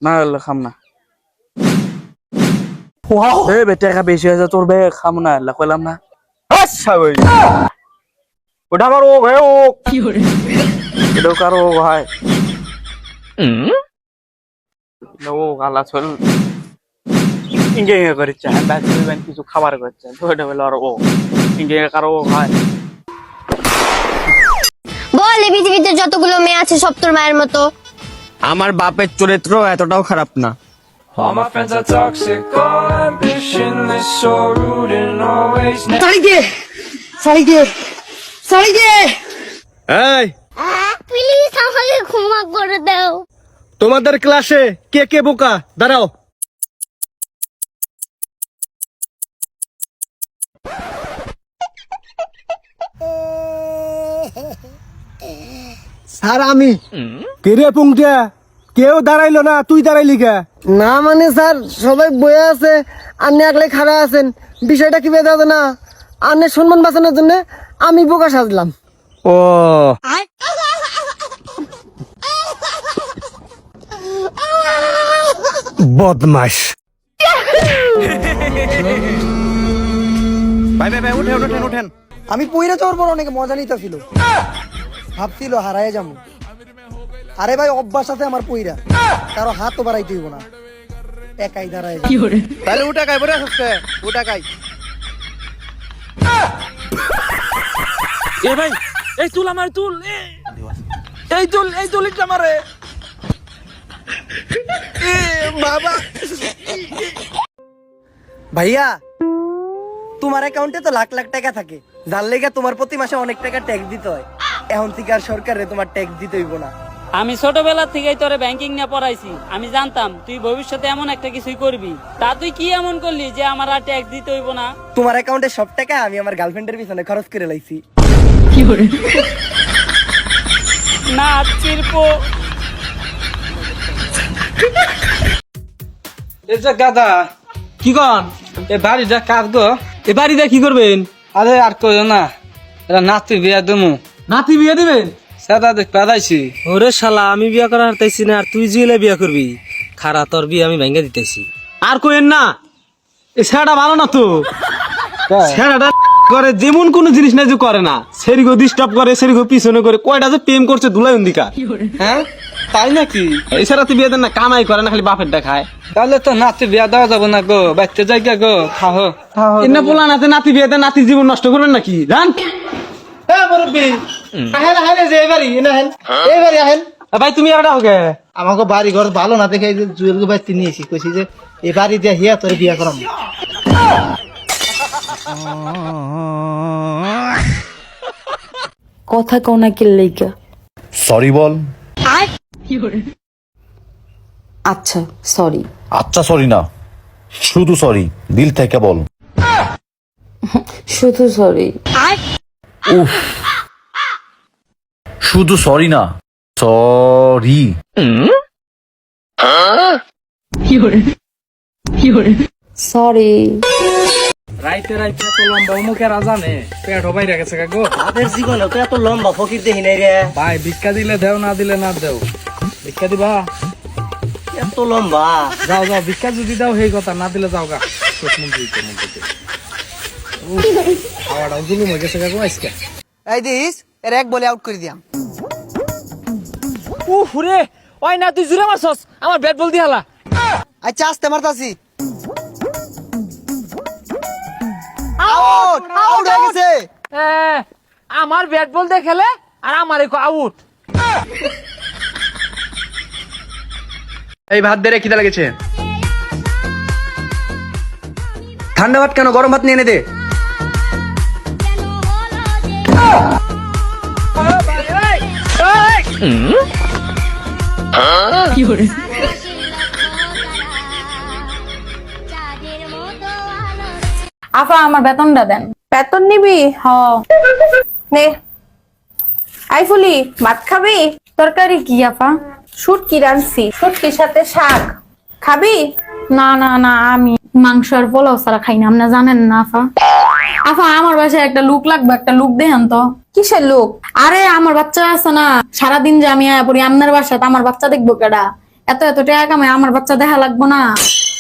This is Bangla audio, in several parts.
না খাম না বেটে বেশি হয়েছে তোর বে খাম না কইলাম না আচ্ছা ওই ওটা আমার ও ভাই ও এটাও কারো হয় ও গালা চল ইঙ্গে করেছে কিছু খাবার করছে তো এটা বলে আর ও ইঙ্গে কারো হয় বল এই পৃথিবীতে যতগুলো মেয়ে আছে সব তোর মায়ের মতো। আমার বাপের চরিত্র এতটাও খারাপ না। All my friends are toxic, all ambitionless, so rude and always এই প্লিজ আমাকে ক্ষমা করে দাও। তোমাদের ক্লাসে কে কে বোকা দাঁড়াও। স্যার আমি কেরে পুংটা কেউ দাঁড়াইলো না তুই দাঁড়াইলি কে? না মানে স্যার সবাই বয়ে আছে আপনি একলাই খাড়া আছেন বিষয়টা কি বেঁধে আছে না আপনার সম্মান বাঁচানোর জন্য আমি বোকা সাজলাম। ও বদমাশ। ভাই ভাই ভাই উঠেন উঠেন উঠেন। আমি পইরা যাওয়ার পর অনেক মজা নিতেছিল, ভাবছিল হারায় যাবো। আরে ভাই অভ্যাস আছে আমার পইরা, কারো হাতও বাড়াইতে হইব না, একাই দাঁড়ায় যাবো। তাহলে উঠা খাই বলে আসছে উঠা খাই। এ ভাই এই তুল আমার তুল এই তুল এটা আমারে বাবা ভাইয়া তোমার অ্যাকাউন্টে তো লাখ লাখ টাকা থাকে, যার লেগে তোমার প্রতি মাসে অনেক টাকা ট্যাক্স দিতে হয়। এখন থেকে আর সরকারে তোমার ট্যাক্স দিতে হইব না। আমি ছোটবেলা থেকেই তোরে ব্যাংকিং নিয়ে পড়াইছি, আমি জানতাম তুই ভবিষ্যতে এমন একটা কিছুই করবি। তা তুই কি এমন করলি যে আমার আর ট্যাক্স দিতে হইব না? তোমার অ্যাকাউন্টে সব টাকা আমি আমার গার্লফ্রেন্ডের পিছনে খরচ করে লাইছি। না চিরপো এই যে গাদা কি কন এ বাড়িটা কাজ গো এ বাড়িতে কি করবেন? আরে আর কইও না এটা নাতি বিয়া দেবো নাতি বিয়ে দিবেন? সাদা দেখ পাদাইছি ওরে শালা আমি বিয়া করা হারতাইছি না আর তুই জিলে বিয়া করবি, খারা তোর বিয়ে আমি ভাঙ্গা দিতেছি। আর কইেন না, এ ছেড়াটা ভালো না তো। ছেড়াটা করে যেমন কোন জিনিস না যে করে না, সেরিগো ডিস্টার্ব করে, সেরিগো পিছনে করে, কয়টা যে প্রেম করছে ধুলাই উন্দিকা। হ্যাঁ তাই নাকি? এই ছেড়া তুই বিয়ে দেন না, কামাই করে না, খালি বাপের দেখায়। তাহলে তো নাতি বিয়া দেওয়া যাবো না গো, বাচ্চা জায়গা গো খাও এনে পোলা নাতে নাতি বিয়ে দেন, নাতির জীবন নষ্ট করবেন নাকি? জান ভাই তুমি একটা হোক আমাকে বাড়ি ঘর ভালো না দেখে জুয়েল বাড়িতে নিয়েছি, কইছি যে এই বাড়ি দিয়ে হিয়া তোর বিয়া করাম। কথা কও না কি লইগা? সরি বল। আচ্ছা সরি। আচ্ছা সরি না, শুধু সরি, দিল থেকে বল। শুধু সরি। উফ, শুধু সরি না, সরি। সরি। রাইতে রাইতে তো লম্বা মুখে রাজানে পেট হবাই রেখেছে গো। তাদের জীবনে তো এত লম্বা ফকির দেখি নাই রে ভাই ভিক্ষা দিলে দেও, না দিলে না দেও। ভিক্ষা দিবা? এত লম্বা। যাও যাও ভিক্ষা যদি দাও সেই কথা, না দিলে যাও গা। খাওয়াটাও জুলুম হয়ে গেছে গো আজকে। এই দিস এর এক বলে আউট করে দিয়াম। উফ রে ওই না তুই জুরে মারছস, আমার ব্যাট বল দি হালা। আচ্ছা আস্তে মারতাছি। আউট আউট হয়ে গেছে। আমার ব্যাট বল দিয়ে খেলে আর আমার আউট। এই ভাত বেড়ে খিদা লেগেছে। ঠান্ডা ভাত কেন, গরম ভাত নিয়ে এনে দে। আফা আমার বেতনটা দেন। বেতন নিবি? হ নে। আই ফুলি ভাত খাবি? তরকারি কি আফা? শুটকি রাঁধছি, শুটকির সাথে শাক। খাবি? না না না আমি মাংস আর পোলাও ছাড়া খাই না, আপনি জানেন না আফা। আফা আমার বাসায় একটা লুক লাগবে, একটা লুক দেন তো। কিসের লুক? আরে আমার বাচ্চা আছে না, সারাদিন যে আমি আয়া পড়ি আপনার বাসায়, আমার বাচ্চা দেখবো কেডা? এত এত টাকা কামাই আমার বাচ্চা দেখা লাগবো না?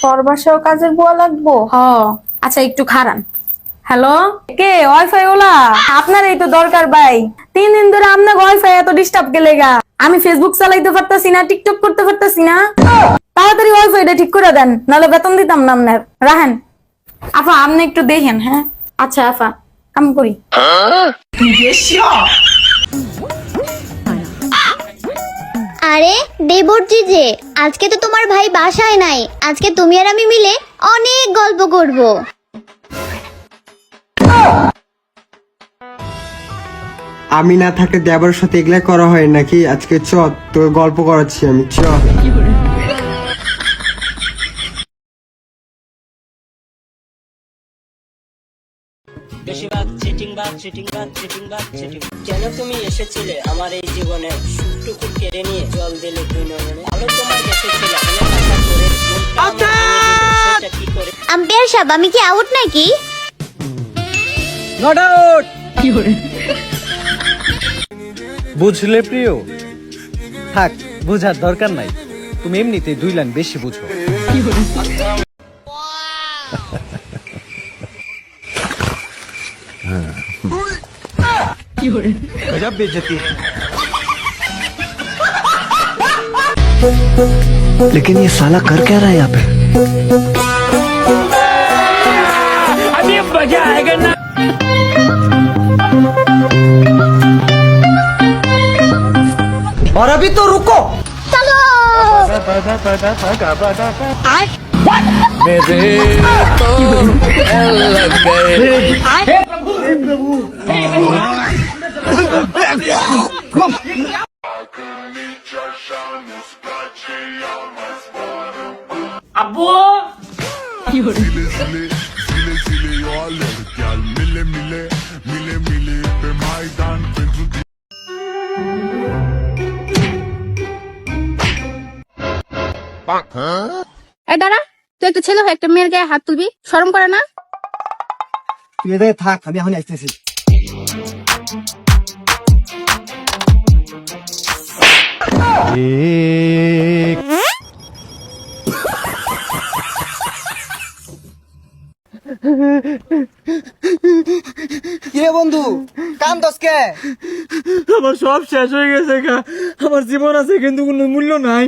তোর বাসাও কাজের বুয়া লাগবো? হ। আচ্ছা একটু খারান। হ্যালো, কে? ওয়াইফাই ওলা? আপনার এই তো দরকার ভাই। 3 দিন ধরে আপনার ওয়াইফাই এত ডিস্টার্ব গেলে গা, আমি ফেসবুক চালাইতে পারতাছি না, টিকটক করতে পারতাছি না। তাড়াতাড়ি ওয়াইফাইটা ঠিক করে দেন, নাহলে বেতন দিতাম না আপনার। রাহেন আফা, আপনি একটু দেখেন। হ্যাঁ আচ্ছা আফা, কাম করি। আরে দেবরজি যে, আজকে তো তোমার ভাই বাসায় নাই, আজকে তুমি আর আমি মিলে অনেক গল্প করব। আমি না থাকলে দেবরের সাথে এগুলা করা হয় নাকি? আজকে চ, তোর গল্প করাচ্ছি আমি, চ। বেশিরভাগ চিটিংবাজ চিটিংবাজ চিটিংবাজ চিটিং। কেন তুমি এসেছিলে আমার এই জীবনে, সুখটুকু কেড়ে নিয়ে জল দিলে তুই নয়নে। ভালো তোমার এসেছিলে অনেক আশা করে, মনটা আমার ভেঙে দিলে, সেটা কি করে? আম্পায়ার সাহেব, আমি কি আউট নাকি? Not out. বুঝলে প্রিয়, থাক বোঝার দরকার নাই, তুমি এমনিতে 2 লাইন বেশি বুঝো। গজব বেইজ্জতি। लेकिन ये साला कर क्या रहा है यहाँ पे? अभी मजा आएगा ना। और अभी तो रुको। চলো। আব্বু এই দাঁড়া, তুই একটা ছেলে হয়ে একটা মেয়ের গায়ে হাত তুলবি? শরম করে না? তুই এদিকে থাক, আমি এখন আসতেছি। কিরে বন্ধু, কান্দস কে? আমার সব শেষ হয়ে গেছে গা। আমার জীবন আছে কিন্তু কোনো মূল্য নাই।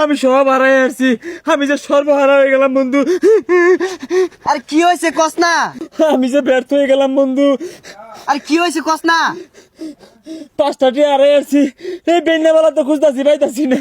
আমি সব হারাই আসছি, আমি যে সর্বহারা হয়ে গেলাম বন্ধু। আর কি হয়েছে কস না? আমি যে ব্যর্থ হয়ে গেলাম বন্ধু। আর কি হয়েছে কস না? 5টা হারাই আসছি, এই বেন্যাবেলা তো খুঁজতাছি পাইতাছি না।